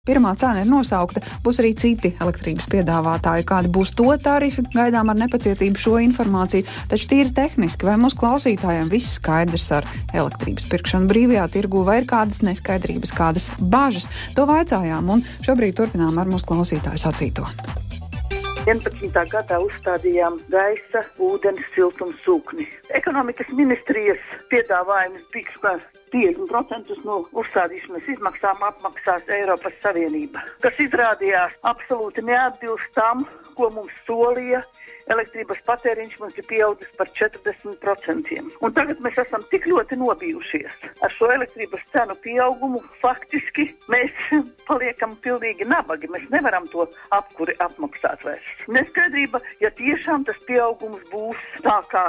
Pirmā cena ir nosaukta, būs arī citi elektrības piedāvātāji, kādi būs to tarifi, gaidām ar nepacietību šo informāciju, taču tīri tehniski, vai mūsu klausītājiem viss skaidrs ar elektrības pirkšanu brīvajā tirgū, vai ir kādas neskaidrības, kādas bažas, to vaicājām un šobrīd turpinām ar mūsu klausītāju sacīto. 11. gadā uzstādījām gaisa, ūdens, siltums, sūkni. Ekonomikas ministrijas piedāvājums bija, ka 50% no uzstādīšanas izmaksām apmaksās Eiropas Savienība, kas izrādījās absolūti neatbilst tam, ko mums solīja. Elektrības patēriņš mums ir pieaudzis par 40%. Un tagad mēs esam tik ļoti nobijušies ar šo elektrības cenu pieaugumu. Faktiski mēs paliekam pilnīgi nabagi. Mēs nevaram to apkuri apmaksāt vairs. Neskaidrība, ja tiešām tas pieaugums būs tā, kā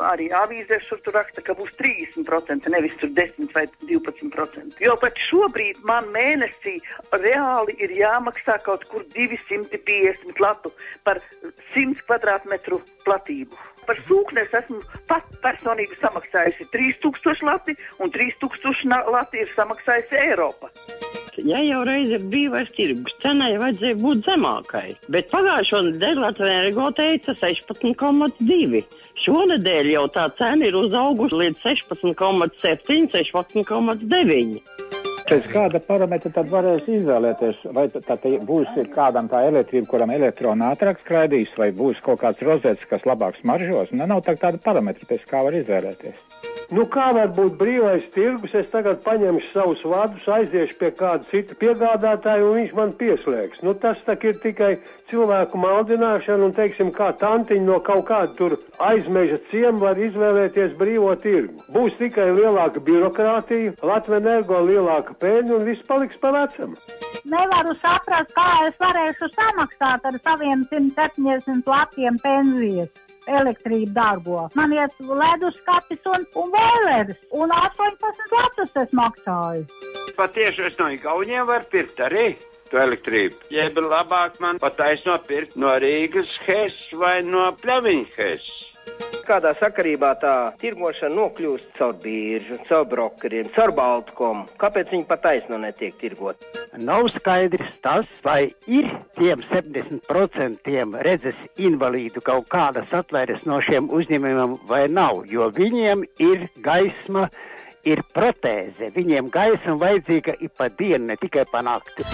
arī avīzē šur tur raksta, ka būs 30%, nevis tur 10 vai 12%. Jo pat šobrīd man mēnesī reāli ir jāmaksā kaut kur 250 latu par 100 kvadrātmetru platību. Par sūkni es esmu pat personīgi samaksājusi 3000 lati, un 3000 lati ir samaksājusi Eiropa. Ja jau reiz ir brīvais tirgus, cenai vajadzēja būt zemākai, bet pagājušo nedēļu Latvijas Energo teica 16,2. Šonedēļ jau tā cena ir uzaugusi līdz 16,7, 16,9. Pēc kāda parametra tad varēs izvēlēties, vai tad būs kādam tā elektrība, kuram elektrona ātrāk skraidīs, vai būs kaut kāds rozets, kas labāk smaržos? Nav tāda parametra, pēc kā var izvēlēties. Kā var būt brīvais tirgus? Es tagad paņemšu savus vadus, aiziešu pie kāda cita piegādātāja, un viņš man pieslēgs. Tas tak ir tikai cilvēku maldināšana, un, teiksim, kā tantiņa no kaut kāda tur aizmeža ciema var izvēlēties brīvo tirgu. Būs tikai lielāka birokrātija, Latvijas Energo lielāka pēļņa, un viss paliks pa vecam. Nevaru saprast, kā es varēšu samaksāt ar saviem 170 latiem pensijas. Elektrību dārgo. Man iet leduskapis un boileris, un 18 latus es maksāju. Patieši es no Igauniem varu pirkt arī to elektrību. Jeb labāk man pataisno pirkt no Rīgas HES vai no Pļaviņa HES. Kādā sakarībā tā tirgošana nokļūst caur biržu, caur brokeriem, caur Baltkomu? Kāpēc viņi pataisno netiek tirgot? Nav skaidrs tas, vai ir tiem 70% redzes invalīdu kaut kādas atlaides no šiem uzņēmumiem vai nav, jo viņiem ir gaisma, ir protēze. Viņiem gaisma vajadzīga ir pa dienu, ne tikai pa nakti.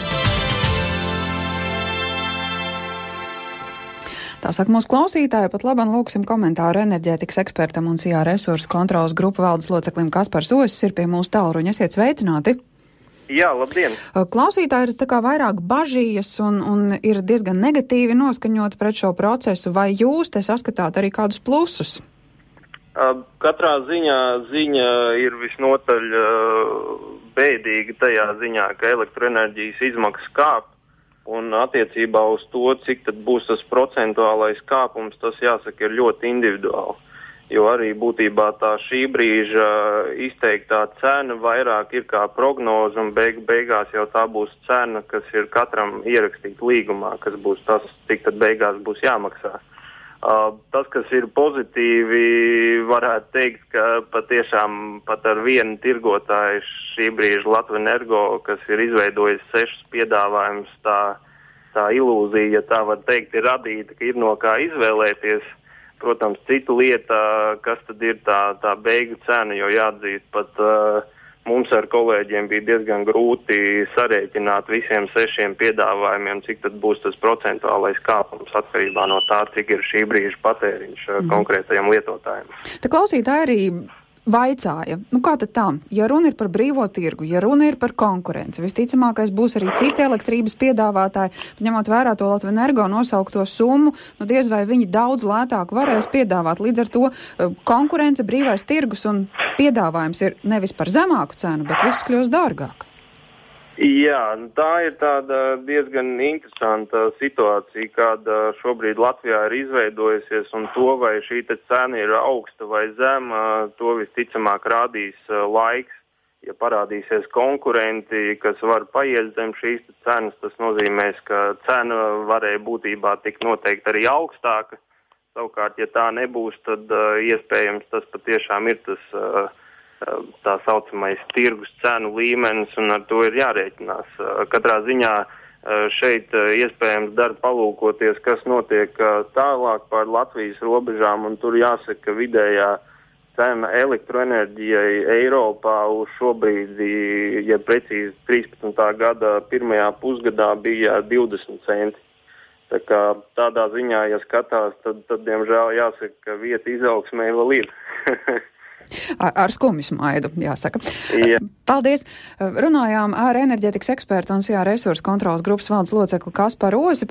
Tā saka mūsu klausītāji, pat labam lūksim komentāru enerģētikas ekspertam un CIA resursu kontrolas grupu valdes loceklim Kaspars Osis ir pie mūsu tālruņa. Esiet sveicināti! Jā, labdien! Klausītāji ir tā kā vairāk bažījas un ir diezgan negatīvi noskaņoti pret šo procesu. Vai jūs te saskatāt arī kādus plusus? Katrā ziņa ir visnotaļ bēdīga tajā ziņā, ka elektroenerģijas izmaksas kāp. Un attiecībā uz to, cik tad būs tas procentuālais kāpums, tas jāsaka ir ļoti individuāli. Jo arī būtībā tā šī brīža izteiktā cena vairāk ir kā prognoze, un beigās jau tā būs cena, kas ir katram ierakstīta līgumā, kas būs tas, cik tad beigās būs jāmaksā. Tas, kas ir pozitīvi, varētu teikt, ka patiešām pat ar vienu tirgotāju šī brīža Latvijas Energo, kas ir izveidojis 6 piedāvājumus, tā ilūzija, ja tā var teikt, ir radīta, ka ir no kā izvēlēties. Protams, cita lieta, kas tad ir tā beigu cena, jo jāatzīst pat mums ar kolēģiem bija diezgan grūti sarēķināt visiem 6 piedāvājumiem, cik tad būs tas procentuālais kāpums atkarībā no tā, cik ir šī brīža patēriņš konkrētajam lietotājiem. Te klausītāji arī vaicāja, kā tad tā, ja runa ir par brīvo tirgu, ja runa ir par konkurenci, visticamākais būs arī citi elektrības piedāvātāji, ņemot vērā to Latvijas Energo nosaukto summu, diez vai viņi daudz lētāk varēs piedāvāt. Līdz ar to konkurence, brīvais tirgus un piedāvājums ir nevis par zemāku cenu, bet viss kļūst dārgāk. Jā, tā ir tāda diezgan interesanta situācija, kāda šobrīd Latvijā ir izveidojusies, un to, vai šī cena ir augsta vai zema, to visticamāk rādīs laiks. Ja parādīsies konkurenti, kas var paiet zem šīs cenas, tas nozīmēs, ka cena varēja būtībā tikt noteikti arī augstāka. Savukārt, ja tā nebūs, tad iespējams tas patiešām ir tas tā saucamais tirgus cenu līmenis, un ar to ir jārēķinās. Katrā ziņā šeit iespējams dar palūkoties, kas notiek tālāk pār Latvijas robežām, un tur jāsaka, ka vidējā cena elektroenerģijai Eiropā uz šobrīd, ja precīzi 13. gada pirmajā pusgadā bija 20 centi. Tā kā tādā ziņā, ja skatās, tad diemžēl jāsaka, ka vieta izaugsmē vēl ir. Ar skumju smaidu, jāsaka. Jā. Paldies! Runājām ar enerģētikas ekspertu un SIA resursu kontrolas grupas valdes locekli Kasparu Osi.